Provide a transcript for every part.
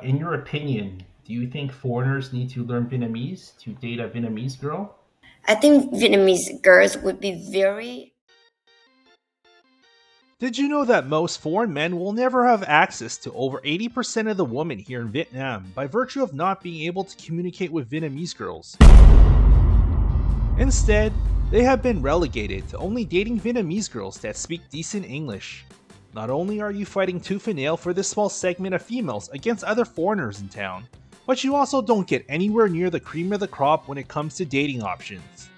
in your opinion, do you think foreigners need to learn Vietnamese to date a Vietnamese girl? I think Vietnamese girls would be very. Did you know that most foreign men will never have access to over 80% of the women here in Vietnam by virtue of not being able to communicate with Vietnamese girls? Instead, they have been relegated to only dating Vietnamese girls that speak decent English. Not only are you fighting tooth and nail for this small segment of females against other foreigners in town, but you also don't get anywhere near the cream of the crop when it comes to dating options.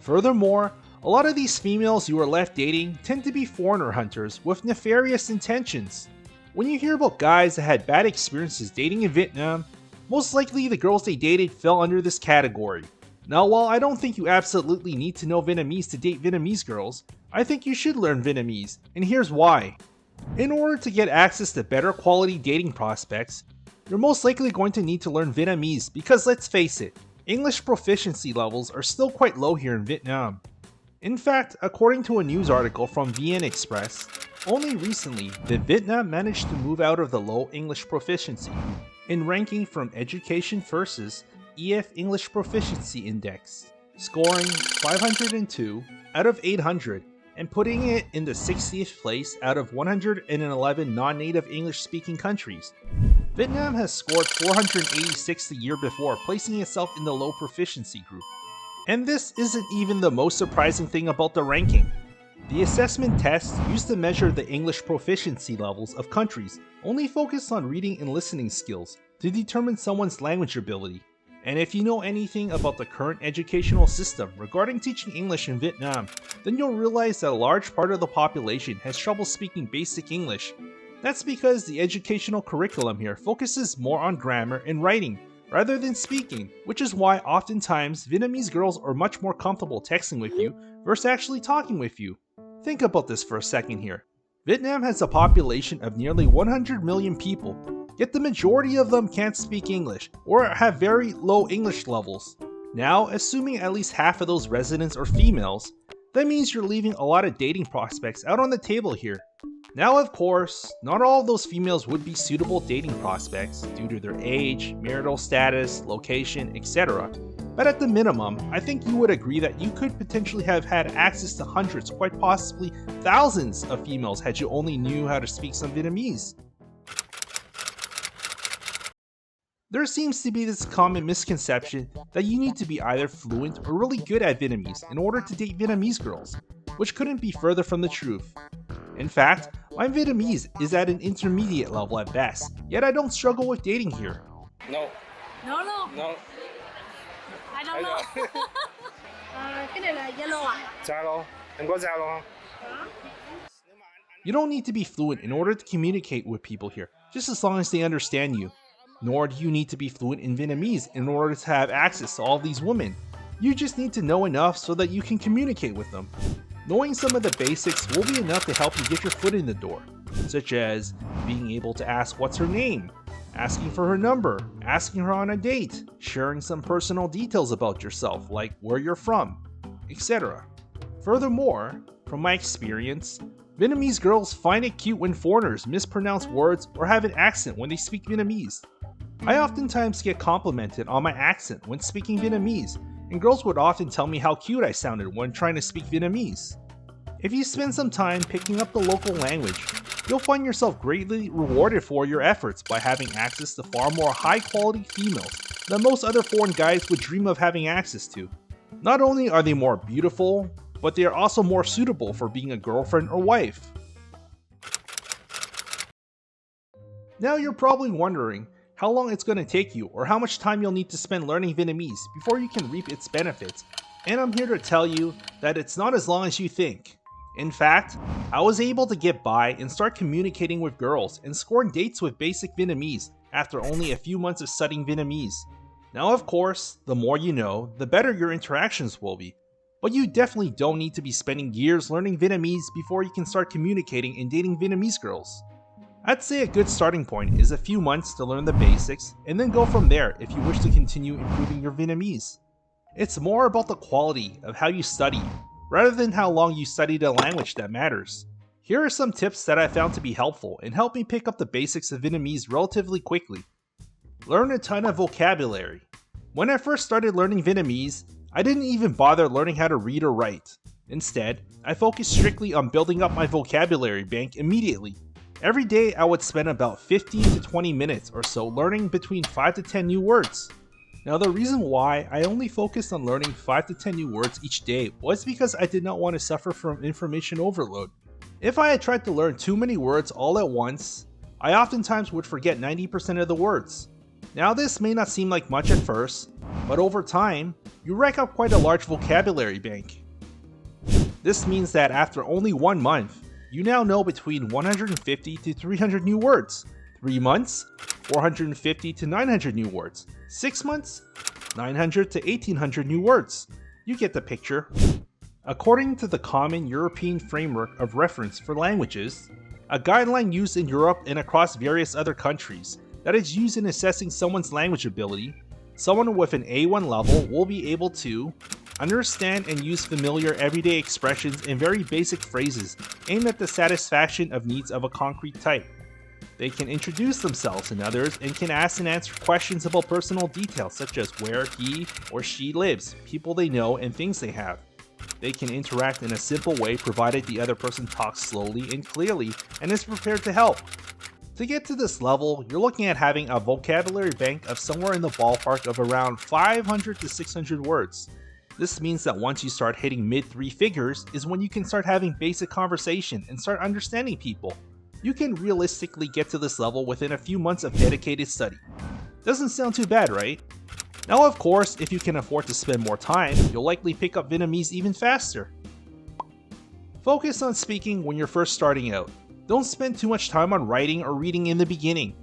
Furthermore, a lot of these females you are left dating tend to be foreigner hunters with nefarious intentions. When you hear about guys that had bad experiences dating in Vietnam, most likely the girls they dated fell under this category. Now, while I don't think you absolutely need to know Vietnamese to date Vietnamese girls, I think you should learn Vietnamese, and here's why. In order to get access to better quality dating prospects, you're most likely going to need to learn Vietnamese because let's face it, English proficiency levels are still quite low here in Vietnam. In fact, according to a news article from VN Express, only recently did Vietnam manage to move out of the low English proficiency in ranking from Education First's EF English Proficiency Index, scoring 502 out of 800 and putting it in the 60th place out of 111 non-native English-speaking countries. Vietnam has scored 486 the year before, placing itself in the low proficiency group. And this isn't even the most surprising thing about the ranking. The assessment tests used to measure the English proficiency levels of countries only focus on reading and listening skills to determine someone's language ability. And if you know anything about the current educational system regarding teaching English in Vietnam, then you'll realize that a large part of the population has trouble speaking basic English. That's because the educational curriculum here focuses more on grammar and writing, rather than speaking, which is why oftentimes Vietnamese girls are much more comfortable texting with you versus actually talking with you. Think about this for a second here. Vietnam has a population of nearly 100 million people, yet the majority of them can't speak English or have very low English levels. Now, assuming at least half of those residents are females, that means you're leaving a lot of dating prospects out on the table here. Now, of course, not all of those females would be suitable dating prospects due to their age, marital status, location, etc. But at the minimum, I think you would agree that you could potentially have had access to hundreds, quite possibly thousands of females had you only knew how to speak some Vietnamese. There seems to be this common misconception that you need to be either fluent or really good at Vietnamese in order to date Vietnamese girls, which couldn't be further from the truth. In fact, my Vietnamese is at an intermediate level at best, yet I don't struggle with dating here. No, No, no, no. I don't know. Cái này là Zalo à? Zalo, em có Zalo không? You don't need to be fluent in order to communicate with people here, just as long as they understand you. Nor do you need to be fluent in Vietnamese in order to have access to all these women. You just need to know enough so that you can communicate with them. Knowing some of the basics will be enough to help you get your foot in the door, such as being able to ask what's her name, asking for her number, asking her on a date, sharing some personal details about yourself like where you're from, etc. Furthermore, from my experience, Vietnamese girls find it cute when foreigners mispronounce words or have an accent when they speak Vietnamese. I oftentimes get complimented on my accent when speaking Vietnamese, and girls would often tell me how cute I sounded when trying to speak Vietnamese. If you spend some time picking up the local language, you'll find yourself greatly rewarded for your efforts by having access to far more high-quality females than most other foreign guys would dream of having access to. Not only are they more beautiful, but they are also more suitable for being a girlfriend or wife. Now you're probably wondering how long it's going to take you or how much time you'll need to spend learning Vietnamese before you can reap its benefits, and I'm here to tell you that it's not as long as you think. In fact, I was able to get by and start communicating with girls and scoring dates with basic Vietnamese after only a few months of studying Vietnamese. Now of course, the more you know, the better your interactions will be. But you definitely don't need to be spending years learning Vietnamese before you can start communicating and dating Vietnamese girls. I'd say a good starting point is a few months to learn the basics, and then go from there if you wish to continue improving your Vietnamese. It's more about the quality of how you study, rather than how long you studied a language that matters. Here are some tips that I found to be helpful and helped me pick up the basics of Vietnamese relatively quickly. Learn a ton of vocabulary. When I first started learning Vietnamese, I didn't even bother learning how to read or write. Instead, I focused strictly on building up my vocabulary bank immediately. Every day I would spend about 15 to 20 minutes or so learning between 5 to 10 new words. Now the reason why I only focused on learning 5 to 10 new words each day was because I did not want to suffer from information overload. If I had tried to learn too many words all at once, I oftentimes would forget 90% of the words. Now this may not seem like much at first, but over time, you rack up quite a large vocabulary bank. This means that after only 1 month, you now know between 150 to 300 new words. 3 months, 450 to 900 new words. 6 months, 900 to 1800 new words. You get the picture. According to the Common European Framework of Reference for Languages, a guideline used in Europe and across various other countries that is used in assessing someone's language ability, someone with an A1 level will be able to understand and use familiar everyday expressions and very basic phrases aimed at the satisfaction of needs of a concrete type. They can introduce themselves and others and can ask and answer questions about personal details such as where he or she lives, people they know, and things they have. They can interact in a simple way provided the other person talks slowly and clearly and is prepared to help. To get to this level, you're looking at having a vocabulary bank of somewhere in the ballpark of around 500 to 600 words. This means that once you start hitting mid 3 figures is when you can start having basic conversation and start understanding people. You can realistically get to this level within a few months of dedicated study. Doesn't sound too bad, right? Now of course, if you can afford to spend more time, you'll likely pick up Vietnamese even faster. Focus on speaking when you're first starting out. Don't spend too much time on writing or reading in the beginning.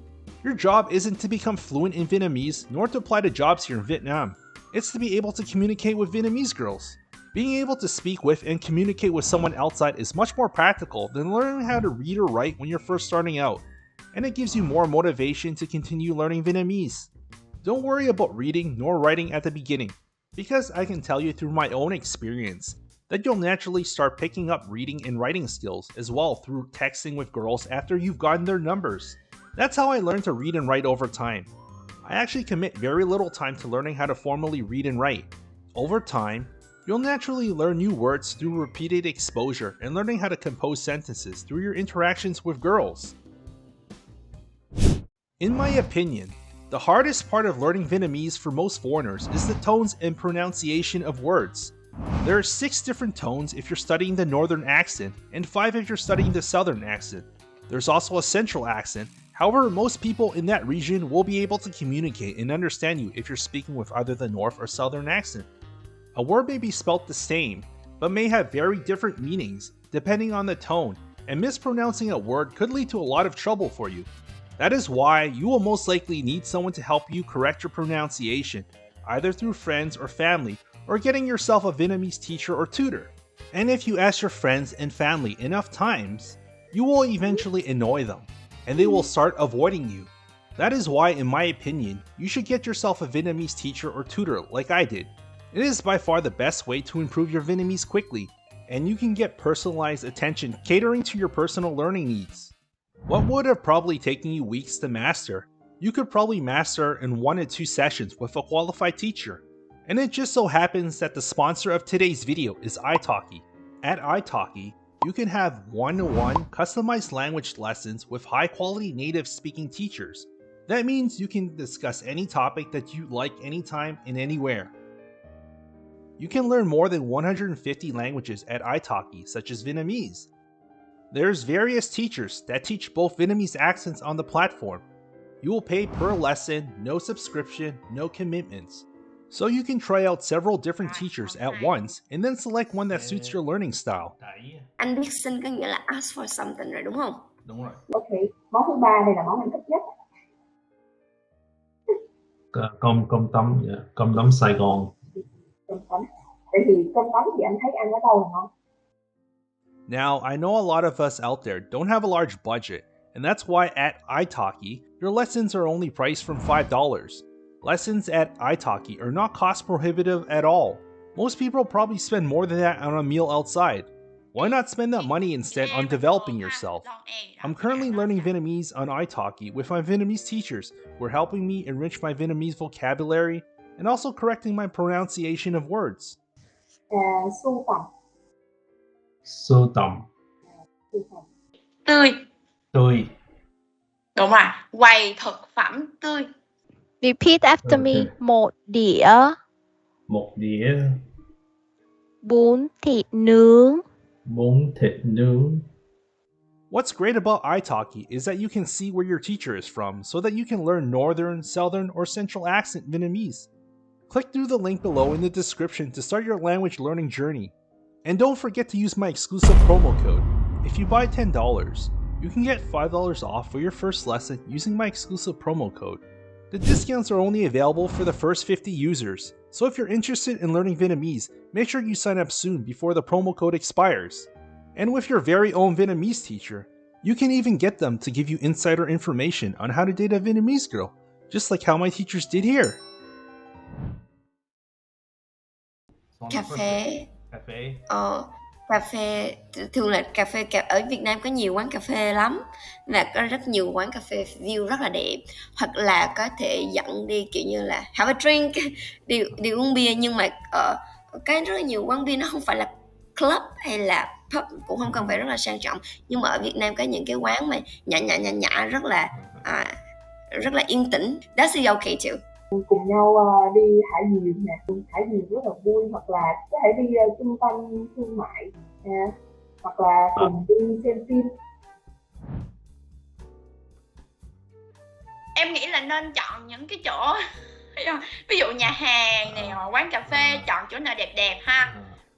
Your job isn't to become fluent in Vietnamese nor to apply to jobs here in Vietnam. It's to be able to communicate with Vietnamese girls. Being able to speak with and communicate with someone outside is much more practical than learning how to read or write when you're first starting out, and it gives you more motivation to continue learning Vietnamese. Don't worry about reading nor writing at the beginning, because I can tell you through my own experience that you'll naturally start picking up reading and writing skills as well through texting with girls after you've gotten their numbers. That's how I learned to read and write over time. I actually commit very little time to learning how to formally read and write. Over time, you'll naturally learn new words through repeated exposure and learning how to compose sentences through your interactions with girls. In my opinion, the hardest part of learning Vietnamese for most foreigners is the tones and pronunciation of words. There are 6 different tones if you're studying the northern accent, and 5 if you're studying the southern accent. There's also a central accent, however most people in that region will be able to communicate and understand you if you're speaking with either the north or southern accent. A word may be spelt the same, but may have very different meanings depending on the tone, and mispronouncing a word could lead to a lot of trouble for you. That is why you will most likely need someone to help you correct your pronunciation, either through friends or family, or getting yourself a Vietnamese teacher or tutor. And if you ask your friends and family enough times, you will eventually annoy them, and they will start avoiding you. That is why, in my opinion, you should get yourself a Vietnamese teacher or tutor like I did. It is by far the best way to improve your Vietnamese quickly, and you can get personalized attention catering to your personal learning needs. What would have probably taken you weeks to master, you could probably master in 1 to 2 sessions with a qualified teacher. And it just so happens that the sponsor of today's video is italki. At italki, you can have one-to-one customized language lessons with high-quality native speaking teachers. That means you can discuss any topic that you like anytime and anywhere. You can learn more than 150 languages at italki, such as Vietnamese. There's various teachers that teach both Vietnamese accents on the platform. You will pay per lesson, no subscription, no commitments. So you can try out several different teachers at once and then select one that suits your learning style. Đấy, Anh biết xin có nghĩa là ask for something rồi đúng không? đúng rồi. Ok, món thứ ba đây là món mình thích nhất. Cơm cơm tấm, cơm tấm Sài Gòn. Cơm tấm. Vậy thì cơm tấm thì anh thấy ăn ở đâu là ngon? Now, I know a lot of us out there don't have a large budget, and that's why at italki, your lessons are only priced from $5. Lessons at italki are not cost prohibitive at all. Most people probably spend more than that on a meal outside. Why not spend that money instead on developing yourself? I'm currently learning Vietnamese on italki with my Vietnamese teachers who are helping me enrich my Vietnamese vocabulary and also correcting my pronunciation of words. Sưu tầm. Sưu tầm. Sưu tầm. Tươi. Tươi. Đúng rồi, quầy thực phẩm tươi. Repeat after me. Okay. Một đĩa Một đĩa bún thịt nướng. bún thịt nướng. What's great about italki is that you can see where your teacher is from so that you can learn Northern, Southern, or Central accent Vietnamese. Click through the link below in the description to start your language learning journey. And don't forget to use my exclusive promo code. If you buy $10, you can get $5 off for your first lesson using my exclusive promo code. The discounts are only available for the first 50 users, so if you're interested in learning Vietnamese, make sure you sign up soon before the promo code expires. And with your very own Vietnamese teacher, you can even get them to give you insider information on how to date a Vietnamese girl, just like how my teachers did here. Cà phê. Cà phê. Cà phê thường là cà phê ở Việt Nam có nhiều quán cà phê lắm, và có rất nhiều quán cà phê view rất là đẹp, hoặc là có thể dẫn đi kiểu như là have a drink, đi uống bia, nhưng mà ở cái rất là nhiều quán bia nó không phải là club hay là pub, cũng không cần phải rất là sang trọng, nhưng mà ở Việt Nam có những cái quán mà nhã rất là yên tĩnh. That's okay too. Cùng nhau đi thả diều nè, thả diều rất là vui, hoặc là có thể đi trung tâm thương mại hoặc là cùng đi xem phim. Em nghĩ là nên chọn những cái chỗ ví dụ nhà hàng này hoặc quán cà phê, chọn chỗ nào đẹp đẹp ha.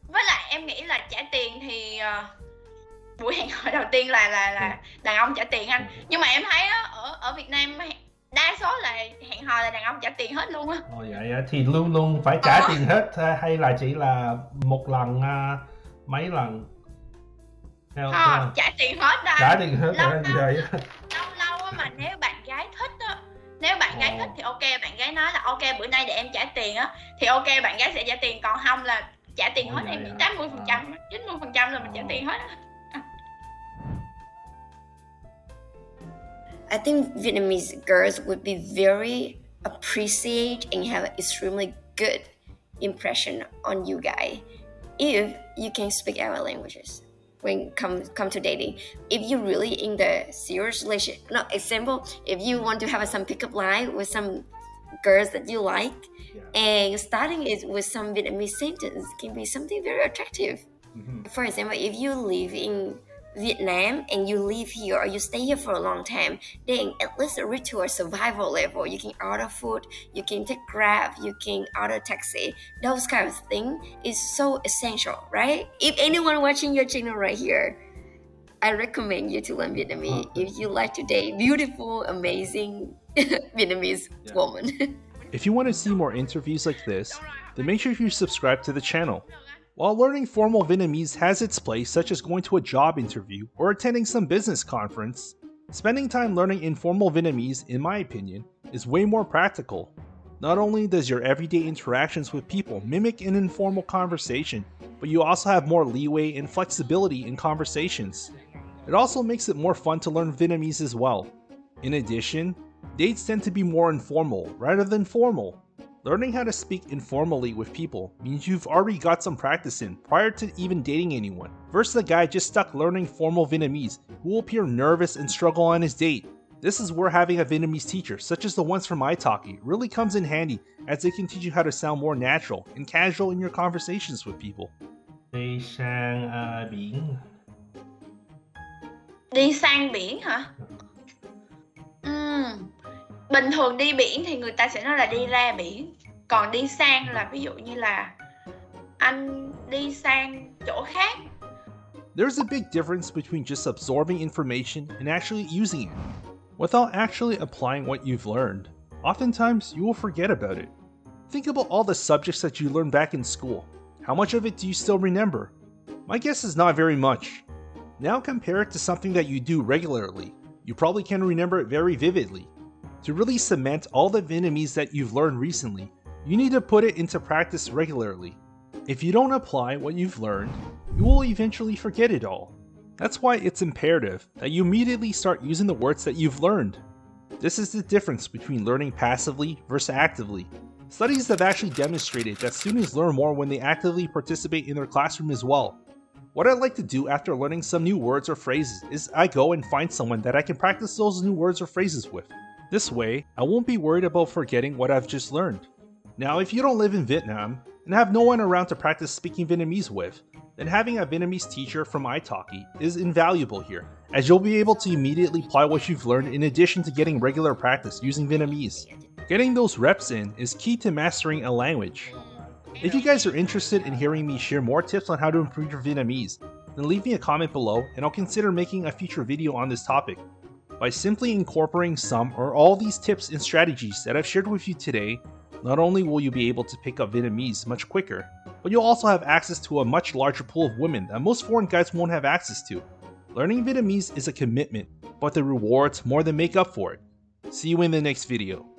Với lại em nghĩ là trả tiền thì buổi hẹn hò đầu tiên là đàn ông trả tiền anh. Nhưng mà em thấy ở Việt Nam đa số là hẹn hò là đàn ông trả tiền hết luôn á. Vậy thì luôn luôn phải trả tiền hết hay là chỉ là một lần, mấy lần? Không, trả tiền hết đó. Trả tiền hết lâu rồi. mà nếu bạn gái thích á, nếu bạn gái thích thì ok, bạn gái nói là ok bữa nay để em trả tiền á, thì ok bạn gái sẽ trả tiền, còn không là trả tiền hết. Em nghĩ 80%, 90% là mình trả tiền hết á. I think Vietnamese girls would be very appreciate and have an extremely good impression on you guys if you can speak our languages when come to dating. If you really in the serious relationship, no, example, if you want to have some pickup line with some girls that you like, and starting it with some Vietnamese sentence can be something very attractive. For example, if you live in Vietnam and you live here or you stay here for a long time, then at least reach to a survival level. You can order food, you can take Grab, you can order taxi. Those kind of things is so essential, right? If anyone watching your channel right here, I recommend you to learn Vietnamese if you like to date beautiful, amazing Vietnamese woman. If you want to see more interviews like this, then make sure you subscribe to the channel. While learning formal Vietnamese has its place, such as going to a job interview or attending some business conference, spending time learning informal Vietnamese, in my opinion, is way more practical. Not only does your everyday interactions with people mimic an informal conversation, but you also have more leeway and flexibility in conversations. It also makes it more fun to learn Vietnamese as well. In addition, dates tend to be more informal rather than formal. Learning how to speak informally with people means you've already got some practice in prior to even dating anyone, versus the guy just stuck learning formal Vietnamese who will appear nervous and struggle on his date. This is where having a Vietnamese teacher, such as the ones from italki, really comes in handy, as they can teach you how to sound more natural and casual in your conversations with people. Đi sang biển. Đi sang biển hả? Bình thường đi biển thì người ta sẽ nói là đi ra biển. Còn đi sang là ví dụ như là anh đi sang chỗ khác. There's a big difference between just absorbing information and actually using it. Without actually applying what you've learned, oftentimes you will forget about it. Think about all the subjects that you learned back in school. How much of it do you still remember? My guess is not very much. Now compare it to something that you do regularly. You probably can remember it very vividly. To really cement all the Vietnamese that you've learned recently, you need to put it into practice regularly. If you don't apply what you've learned, you will eventually forget it all. That's why it's imperative that you immediately start using the words that you've learned. This is the difference between learning passively versus actively. Studies have actually demonstrated that students learn more when they actively participate in their classroom as well. What I like to do after learning some new words or phrases is I go and find someone that I can practice those new words or phrases with. This way, I won't be worried about forgetting what I've just learned. Now, if you don't live in Vietnam and have no one around to practice speaking Vietnamese with, then having a Vietnamese teacher from italki is invaluable here, as you'll be able to immediately apply what you've learned in addition to getting regular practice using Vietnamese. Getting those reps in is key to mastering a language. If you guys are interested in hearing me share more tips on how to improve your Vietnamese, then leave me a comment below and I'll consider making a future video on this topic. By simply incorporating some or all these tips and strategies that I've shared with you today, not only will you be able to pick up Vietnamese much quicker, but you'll also have access to a much larger pool of women that most foreign guys won't have access to. Learning Vietnamese is a commitment, but the rewards more than make up for it. See you in the next video.